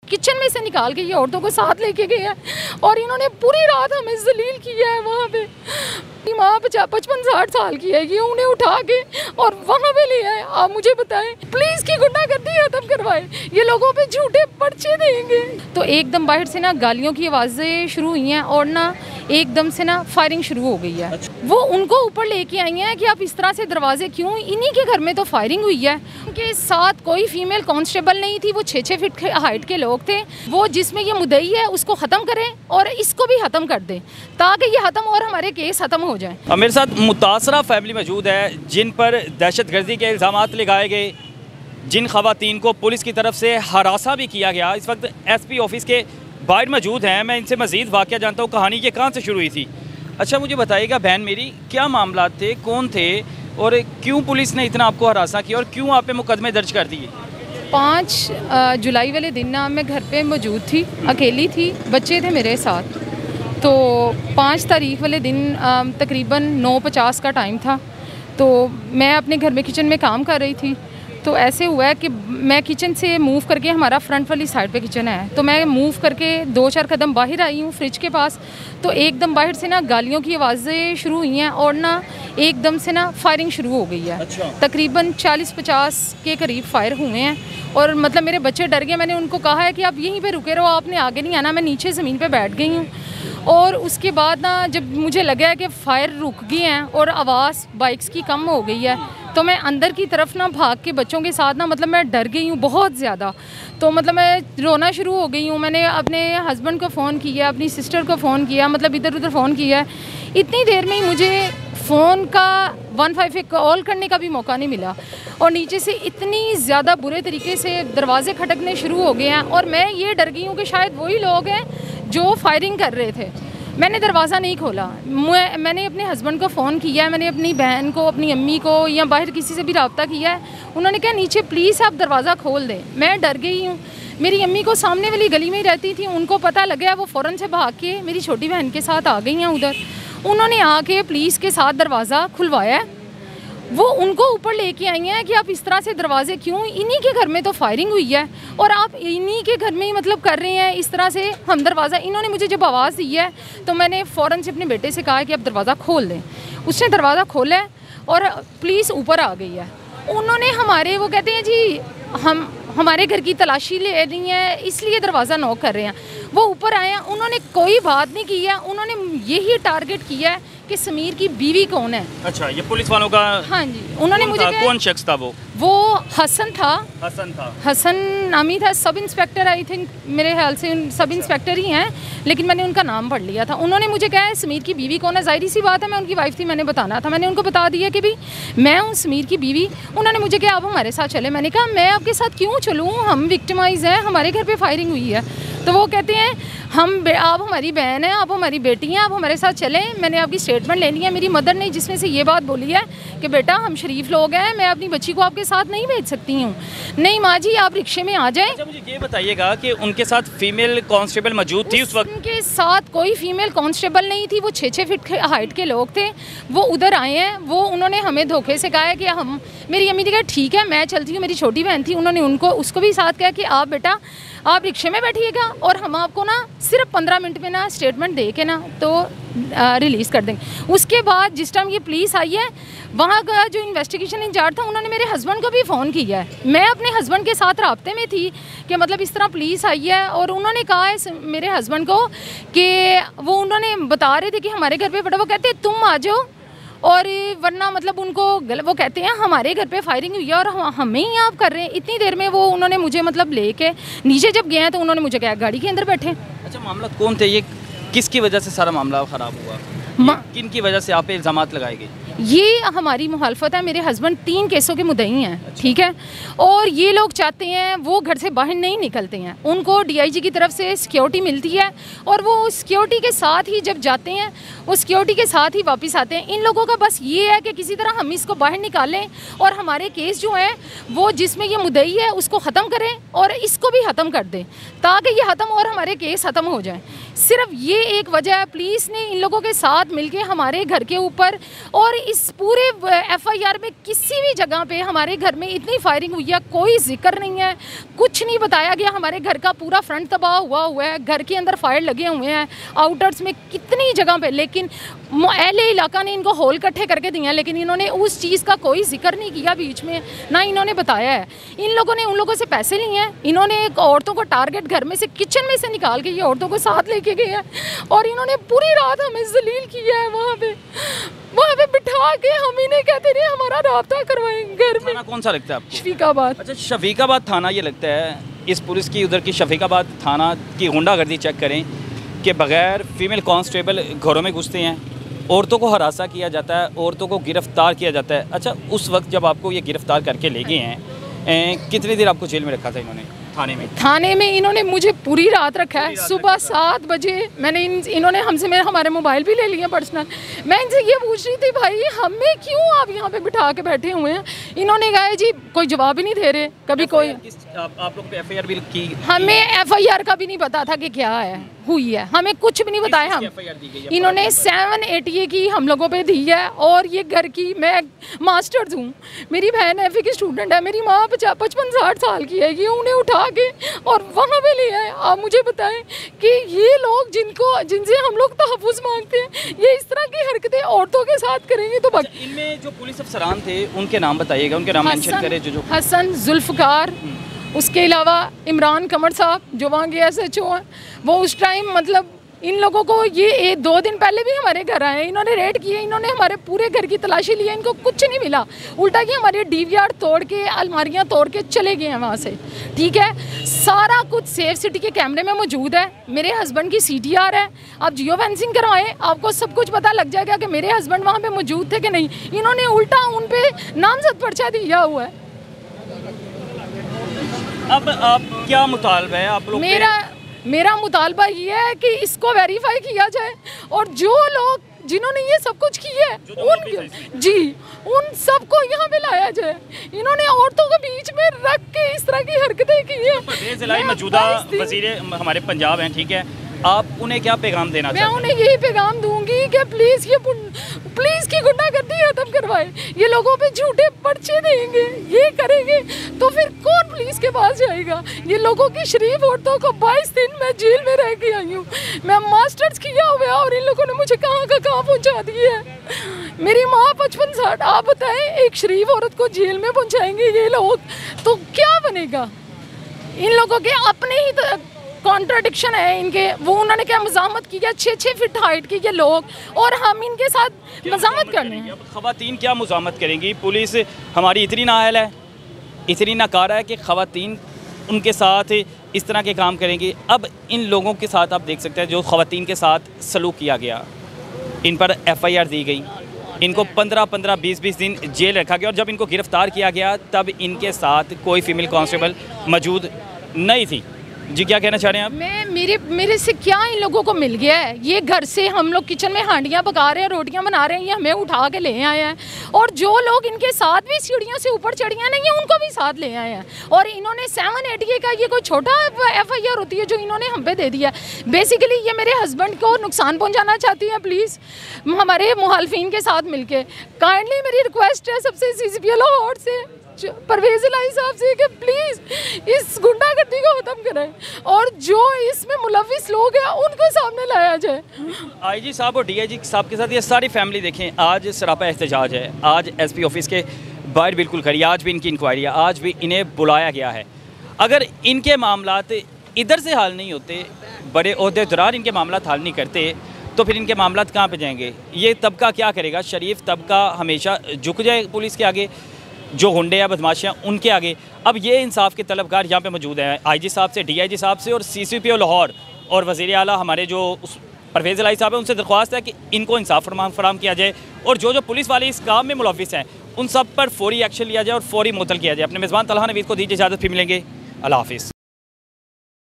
Kitchen में से निकाल के ये औरतों को साथ लेके गए हैं और इन्होंने पूरी रात हमें जलील किया है। वहाँ पे माँ 55-60 साल की है, ये उन्हें उठा के और वहाँ पे ले आए। आप मुझे बताएं, पुलिस की गुंडागर्दी खत्म करवाए, ये लोगों पे झूठे पर्चे देंगे। तो एकदम बाहर से ना गालियों की आवाज़ें शुरू हुई हैं और ना एकदम से ना फायरिंग शुरू हो गई है। वो उनको ऊपर लेके आई हैं कि आप इस तरह से दरवाजे क्यों, इन्हीं के घर में तो फायरिंग हुई है। उनके साथ कोई फीमेल कांस्टेबल नहीं थी, वो 6-6 फीट हाइट के लोग थे। वो जिसमें ये मुद्दई है उसको ख़त्म करें और इसको भी ख़त्म कर दें ताकि ये ख़त्म और हमारे केस ख़त्म हो जाए। मेरे साथ मुतासरा फैमिली मौजूद है जिन पर दहशतगर्दी के इल्ज़ामात लगाए गए, जिन ख़वातीन को पुलिस की तरफ से हरासा भी किया गया। इस वक्त SP ऑफिस के बाहर मौजूद हैं। मैं इनसे मज़ीद वाक़या जानता हूँ, कहानी ये कहाँ से शुरू हुई थी। अच्छा मुझे बताइएगा बहन मेरी, क्या मामला थे, कौन थे और क्यों पुलिस ने इतना आपको हरासा किया और क्यों आप पे मुकदमे दर्ज कर दिए? 5 जुलाई वाले दिन ना मैं घर पे मौजूद थी, अकेली थी, बच्चे थे मेरे साथ। तो 5 तारीख वाले दिन तकरीबन 9:50 का टाइम था। तो मैं अपने घर में किचन में काम कर रही थी। तो ऐसे हुआ है कि मैं किचन से मूव करके, हमारा फ्रंट वाली साइड पे किचन है, तो मैं मूव करके 2-4 कदम बाहर आई हूँ फ्रिज के पास। तो एकदम बाहर से ना गालियों की आवाज़ें शुरू हुई हैं और ना एकदम से ना फायरिंग शुरू हो गई है। अच्छा। तकरीबन 40-50 के करीब फायर हुए हैं और मतलब मेरे बच्चे डर गए। मैंने उनको कहा है कि आप यहीं पे रुके रहो, आपने आगे नहीं आना। मैं नीचे ज़मीन पे बैठ गई हूँ और उसके बाद ना जब मुझे लगा है कि फायर रुक गए हैं और आवाज़ बाइक्स की कम हो गई है, तो मैं अंदर की तरफ ना भाग के बच्चों के साथ ना मतलब मैं डर गई हूँ बहुत ज़्यादा। तो मतलब मैं रोना शुरू हो गई हूँ। मैंने अपने हस्बैंड को फ़ोन किया, अपनी सिस्टर को फ़ोन किया, मतलब इधर उधर फ़ोन किया। इतनी देर में ही मुझे फ़ोन का 151 कॉल करने का भी मौका नहीं मिला और नीचे से इतनी ज़्यादा बुरे तरीके से दरवाजे खटकने शुरू हो गए हैं और मैं ये डर गई हूँ कि शायद वही लोग हैं जो फायरिंग कर रहे थे। मैंने दरवाज़ा नहीं खोला, मैंने अपने हस्बैंड को फ़ोन किया है, मैंने अपनी बहन को, अपनी अम्मी को या बाहर किसी से भी रब्ता किया है। उन्होंने कहा नीचे प्लीज़ आप दरवाज़ा खोल दें। मैं डर गई हूँ। मेरी अम्मी को सामने वाली गली में ही रहती थी, उनको पता लग गया, वो फ़ौरन से भाग के मेरी छोटी बहन के साथ आ गई हैं उधर। उन्होंने आके पुलिस के साथ दरवाज़ा खुलवाया। वो उनको ऊपर लेके आई हैं कि आप इस तरह से दरवाजे क्यों, इन्हीं के घर में तो फायरिंग हुई है और आप इन्हीं के घर में ही मतलब कर रहे हैं इस तरह से हम दरवाज़ा। इन्होंने मुझे जब आवाज़ दी है तो मैंने फ़ौरन से अपने बेटे से कहा कि आप दरवाज़ा खोल दें। उसने दरवाज़ा खोला और पुलिस ऊपर आ गई है। उन्होंने वो कहते हैं जी हम हमारे घर की तलाशी ले रही है इसलिए दरवाज़ा नॉक कर रहे हैं। वो ऊपर आए हैं, उन्होंने कोई बात नहीं की है, उन्होंने यही टारगेट किया है कि समीर की बीवी कौन है। अच्छा, ये पुलिस वालों का? हाँ जी, उन्होंने मुझे कौन शख्स था? वो हसन था। हसन नामी था, सब इंस्पेक्टर, आई थिंक मेरे ख्याल से सब इंस्पेक्टर ही हैं, लेकिन मैंने उनका नाम पढ़ लिया था। उन्होंने मुझे कहा है समीर की बीवी कौन है। ज़ाहिर सी बात है, मैं उनकी वाइफ थी, मैंने बताना था। मैंने उनको बता दिया कि भाई मैं हूँ समीर की बीवी। उन्होंने मुझे कहा आप हमारे साथ चले। मैंने कहा मैं आपके साथ क्यों चलूँ, हम विक्टिमाइज हैं, हमारे घर पर फायरिंग हुई है। तो वो कहते हैं आप हमारी बहन हैं, आप हमारी बेटी हैं, आप हमारे साथ चलें, मैंने आपकी स्टेटमेंट लेनी है। मेरी मदर ने जिसमें से ये बात बोली है कि बेटा हम शरीफ लोग हैं, मैं अपनी बच्ची को आपके साथ नहीं भेज सकती हूँ। नहीं माँ जी आप रिक्शे में आ जाएं। अच्छा मुझे ये बताइएगा कि उनके साथ फीमेल कांस्टेबल मौजूद थी उस वक्त? उनके साथ कोई फीमेल कांस्टेबल नहीं थी, वो 6-6 फीट हाइट के लोग थे। वो उधर आए हैं, वो उन्होंने हमें धोखे से कहा है कि हम, मेरी अम्मी ने कहा ठीक है मैं चलती हूँ, मेरी छोटी बहन थी, उन्होंने उसको भी साथ कहा कि आप बेटा आप रिक्शे में बैठिएगा और हम आपको ना सिर्फ 15 मिनट में ना स्टेटमेंट दे के ना तो रिलीज़ कर देंगे। उसके बाद जिस टाइम ये पुलिस आई है, वहाँ का जो इन्वेस्टिगेशन इंचार्ज था उन्होंने मेरे हस्बैंड को भी फ़ोन किया है। मैं अपने हस्बैंड के साथ राब्ते में थी कि मतलब इस तरह पुलिस आई है और उन्होंने कहा है मेरे हस्बैंड को कि वो उन्होंने बता रहे थे कि हमारे घर पे बेटा, वो कहते तुम आ जाओ और वरना मतलब उनको वो कहते हैं हमारे घर पे फायरिंग हुई है और हमें ही आप कर रहे हैं। इतनी देर में वो उन्होंने मुझे मतलब लेके नीचे जब गए हैं तो उन्होंने मुझे कहा गाड़ी के अंदर बैठे। अच्छा मामला कौन थे ये, किसकी वजह से सारा मामला ख़राब हुआ, किन की वजह से आप पे इल्ज़ामात लगाए गए? ये हमारी मुखालफत है। मेरे हस्बैंड 3 केसों के मुद्दई हैं। अच्छा। ठीक है, और ये लोग चाहते हैं, वो घर से बाहर नहीं निकलते हैं, उनको DIG की तरफ से सिक्योरिटी मिलती है और वो सिक्योरिटी के साथ ही जब जाते हैं वो सिक्योरिटी के साथ ही वापस आते हैं। इन लोगों का बस ये है कि किसी तरह हम इसको बाहर निकालें और हमारे केस जो है वो जिसमें ये मुद्दई है उसको ख़त्म करें और इसको भी ख़त्म कर दें ताकि ये ख़त्म और हमारे केस ख़त्म हो जाए। सिर्फ ये एक वजह है, पुलिस ने इन लोगों के साथ मिलके हमारे घर के ऊपर और इस पूरे FIR में किसी भी जगह पे हमारे घर में इतनी फायरिंग हुई है, कोई जिक्र नहीं है, कुछ नहीं बताया गया। हमारे घर का पूरा फ्रंट तबाह हुआ है, घर के अंदर फायर लगे हुए हैं, आउटर्स में कितनी जगह पे, लेकिन अहले इलाका ने इनको होल इकट्ठे करके दिए हैं, लेकिन इन्होंने उस चीज़ का कोई जिक्र नहीं किया बीच में, ना इन्होंने बताया है। इन लोगों ने उन लोगों से पैसे लिए हैं, इन्होंने एक औरतों को टारगेट घर में से, किचन में से निकाल के ये औरतों को साथ लेके गए हैं और इन्होंने पूरी रात हमें जलील किया है। वहाँ पे बिठा के हम इन्हें कहते रहे हमारा राब्ता करवाएं घर में। कौन सा लगता है आपको? शफीकाबाद। अच्छा, शफीकाबाद थाना ये लगता है। इस पुलिस की उधर की शफीकाबाद थाना की गुंडागर्दी चेक करें कि बगैर फीमेल कांस्टेबल घरों में घुसते हैं, औरतों को हरासा किया जाता है, औरतों को गिरफ्तार किया जाता है। अच्छा, उस वक्त जब आपको ये गिरफ्तार करके ले गए हैं, कितनी देर आपको जेल में रखा था इन्होंने? थाने में इन्होंने मुझे पूरी रात रखा है। सुबह 7 बजे मैंने इन्होंने हमसे हमारे मोबाइल भी ले लिए पर्सनल। मैं इनसे ये पूछ रही थी, भाई हमें क्यों आप यहाँ पे बिठा के बैठे हुए हैं? इन्होंने कहा जी कोई जवाब ही नहीं दे रहे। कभी कोई आप लोग पे FIR भी की? हमें FIR का भी नहीं पता था कि क्या है हुई है, हमें कुछ भी नहीं बताया। हम इन्होंने 780 की हम लोगों पे दी है और ये घर की, मैं मास्टर्स हूँ, मेरी बहन FE की स्टूडेंट है, मेरी माँ 55-60 साल की है, ये उन्हें उठा के और वहाँ पे ले आए। आप मुझे बताएं कि ये लोग जिनसे हम लोग तहफ़्फ़ुज़ मांगते हैं, ये इस तरह की हरकतें औरतों के साथ करेंगे तो इनमें जो पुलिस अफसरान थे उनके नाम बताइएगा, उनके नाम मेंशन करें। जो हसन, जुल्फ़कार, उसके अलावा इमरान कमर साहब जो वहाँ के SHO हैं, वो उस टाइम मतलब इन लोगों को ये 2 दिन पहले भी हमारे घर आए, इन्होंने रेड किए, इन्होंने हमारे पूरे घर की तलाशी ली है, इनको कुछ नहीं मिला, उल्टा कि हमारे DVR तोड़ के, अलमारियां तोड़ के चले गए हैं वहाँ से। ठीक है, सारा कुछ सेफ सिटी के कैमरे में मौजूद है, मेरे हस्बैंड की CTR है, आप जियो फेंसिंग करवाएं, आपको सब कुछ पता लग जाएगा कि मेरे हस्बैंड वहाँ पर मौजूद थे कि नहीं। इन्होंने उल्टा उन पर नामजद पर्चा दिया हुआ है। अब आप क्या मुतालबा है आप लोग? मेरा मुतालबा ये है कि इसको वेरीफाई किया जाए और जो लोग जिन्होंने ये सब कुछ किया है उन सबको यहाँ पे लाया जाए। इन्होंने औरतों के बीच में रख के इस तरह की हरकतें की है। परवेज़ इलाही मौजूदा वज़ीर हमारे पंजाब हैं, ठीक है, आप उन्हें क्या पैगाम देना चाहते हैं? मैं उन्हें यही पैगाम दूंगी कि प्लीज़ की गुंडागर्दी खत्म करवाए। ये लोगों पे झूठे पर्चे देंगे, ये करेंगे तो फिर कौन पुलिस के पास जाएगा? ये लोगों की शरीफ औरतों को 22 दिन मैं जेल में रह के आई हूँ, मैं मास्टर्स किया हुआ और इन लोगों ने मुझे कहाँ का कहाँ पहुँचा दिया है। मेरी माँ 55-60, आप बताएं, एक शरीफ औरत को जेल में पहुँचाएंगे ये लोग, तो क्या बनेगा? इन लोगों के अपने ही कॉन्ट्राडिक्शन है इनके। वो उन्होंने क्या मज़ामत की है, 6-6 फीट हाइट के ये लोग, और हम इनके साथ मज़ामत करने हैं। ख़वातीन क्या मज़ामत करेंगी? पुलिस हमारी इतनी नाअहल है, इतनी नाकारा है कि ख़वातीन उनके साथ इस तरह के काम करेंगी। अब इन लोगों के साथ आप देख सकते हैं जो ख़वातीन के साथ सलूक किया गया, इन पर FIR दी गई, इनको 15-15, 20-20 दिन जेल रखा गया और जब इनको गिरफ़्तार किया गया तब इनके साथ कोई फीमेल कांस्टेबल मौजूद नहीं थी। जी, क्या कहना चाह रहे हैं आप? मेरे से क्या इन लोगों को मिल गया है? ये घर से हम लोग किचन में हांडियाँ पका रहे हैं, रोटियाँ बना रहे हैं, ये हमें उठा के ले आए हैं और जो लोग इनके साथ भी सीढ़ियों से ऊपर चढ़ियाँ नहीं है उनको भी साथ ले आए हैं और इन्होंने 780 का ये कोई छोटा FIR होती है जो इन्होंने हम पे दे दिया। बेसिकली ये मेरे हस्बैंड को नुकसान पहुँचाना चाहती हैं। प्लीज़ हमारे मुखालफिन के साथ मिल के काइंडली मेरी रिक्वेस्ट है सबसे CCP लाहौर से, परवेज़ इलाही साहब से, कि प्लीज़ इस गुंडागर्दी को ख़त्म करें और जो इसमें मुलविस लोग हैं उनको सामने लाया जाए। IG साहब और DIG साहब के साथ ये सारी फैमिली देखें, आज सरापा एहतजाज है, आज SP ऑफिस के बाहर बिल्कुल खड़ी, आज भी इनकी इंक्वायरी है, आज भी इन्हें बुलाया गया है। अगर इनके मामलात इधर से हल नहीं होते, बड़े ओहदेदार इनके मामलात हल नहीं करते, तो फिर इनके मामलात कहाँ पे जाएंगे? ये तबका क्या करेगा? शरीफ तबका हमेशा झुक जाए पुलिस के आगे, जो गुंडे या बदमाशियाँ उनके आगे। अब ये इंसाफ के तलबगार यहाँ पे मौजूद हैं, IG साहब से, DIG साहब से और CCP लाहौर और वज़ीर आला हमारे जो परवेज़ इलाही साहब हैं, उनसे दरख्वास्त है कि इनको इंसाफ फराहम किया जाए और जो पुलिस वाले इस काम में मुलविस हैं उन सब पर फौरी एक्शन लिया जाए और फौरी मुअत्तल किया जाए। अपने मेज़बान तलहा नवीद को दीजिए इजाज़त, फिर मिलेंगे। अल्लाह हाफ़िज़।